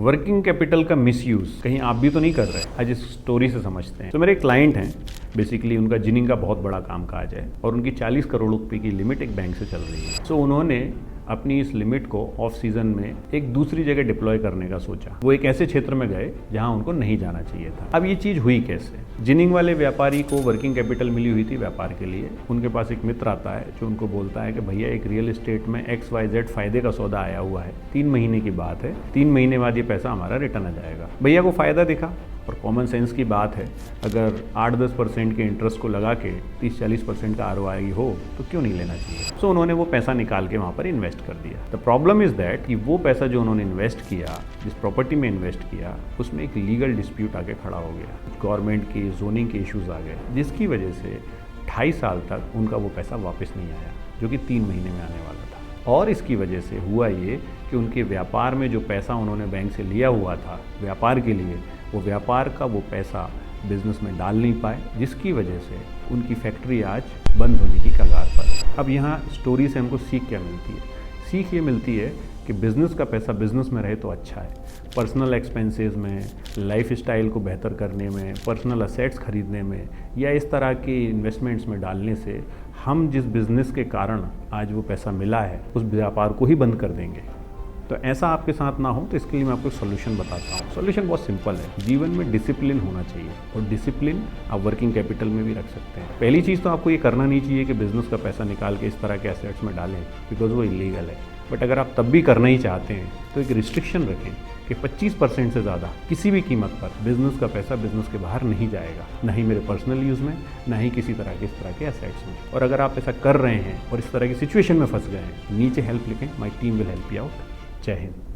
Working capital का misuse कहीं आप भी तो नहीं कर रहे? आज इस स्टोरी से समझते हैं। तो मेरे क्लाइंट हैं, बेसिकली उनका जिनिंग का बहुत बड़ा कामकाज है और उनकी 40 करोड़ रुपए की लिमिट एक बैंक से चल रही है। सो उन्होंने अपनी इस लिमिट को ऑफ सीजन में एक दूसरी जगह डिप्लॉय करने का सोचा। वो एक ऐसे क्षेत्र में गए जहां उनको नहीं जाना चाहिए था। अब ये चीज़ हुई कैसे? जिनिंग वाले व्यापारी को वर्किंग कैपिटल मिली हुई थी व्यापार के लिए। उनके पास एक मित्र आता है जो उनको बोलता है कि भैया एक रियल एस्टेट में XYZ फायदे का सौदा आया हुआ है, 3 महीने की बात है, 3 महीने बाद ये पैसा हमारा रिटर्न आ जाएगा। भैया को फ़ायदा दिखा और कॉमन सेंस की बात है, अगर 8-10% के इंटरेस्ट को लगा के 30-40% का ROI हो तो क्यों नहीं लेना चाहिए। सो उन्होंने वो पैसा निकाल के वहाँ पर इन्वेस्ट कर दिया। द प्रॉब्लम इज़ दैट कि वो पैसा जो उन्होंने इन्वेस्ट किया, जिस प्रॉपर्टी में इन्वेस्ट किया, उसमें एक लीगल डिस्प्यूट आके खड़ा हो गया। गवर्नमेंट के जोनिंग के इश्यूज़ आ गए, जिसकी वजह से 2.5 साल तक उनका वो पैसा वापस नहीं आया, जो कि 3 महीने में आने वाला था। और इसकी वजह से हुआ ये कि उनके व्यापार में जो पैसा उन्होंने बैंक से लिया हुआ था व्यापार के लिए, वो व्यापार का वो पैसा बिजनेस में डाल नहीं पाए, जिसकी वजह से उनकी फैक्ट्री आज बंद होने की कगार पर है। अब यहाँ स्टोरी से हमको सीख क्या मिलती है? सीख ये मिलती है कि बिज़नेस का पैसा बिज़नेस में रहे तो अच्छा है। पर्सनल एक्सपेंसेस में, लाइफ स्टाइल को बेहतर करने में, पर्सनल असेट्स खरीदने में या इस तरह के इन्वेस्टमेंट्स में डालने से हम जिस बिज़नेस के कारण आज वो पैसा मिला है उस व्यापार को ही बंद कर देंगे। तो ऐसा आपके साथ ना हो, तो इसके लिए मैं आपको सोल्यूशन बताता हूँ। सोल्यूशन बहुत सिंपल है। जीवन में डिसिप्लिन होना चाहिए और डिसिप्लिन आप वर्किंग कैपिटल में भी रख सकते हैं। पहली चीज़ तो आपको ये करना नहीं चाहिए कि बिज़नेस का पैसा निकाल के इस तरह के एसेट्स में डालें, बिकॉज वो इलीगल है। बट अगर आप तब भी करना ही चाहते हैं तो एक रिस्ट्रिक्शन रखें कि 25% से ज़्यादा किसी भी कीमत पर बिज़नेस का पैसा बिज़नेस के बाहर नहीं जाएगा, ना ही मेरे पर्सनल यूज़ में, ना ही किसी तरह के इस तरह के एसेट्स में। और अगर आप ऐसा कर रहे हैं और इस तरह की सिचुएशन में फंस गए हैं, नीचे हेल्प लिखें, my team will help you out. जय हिंद।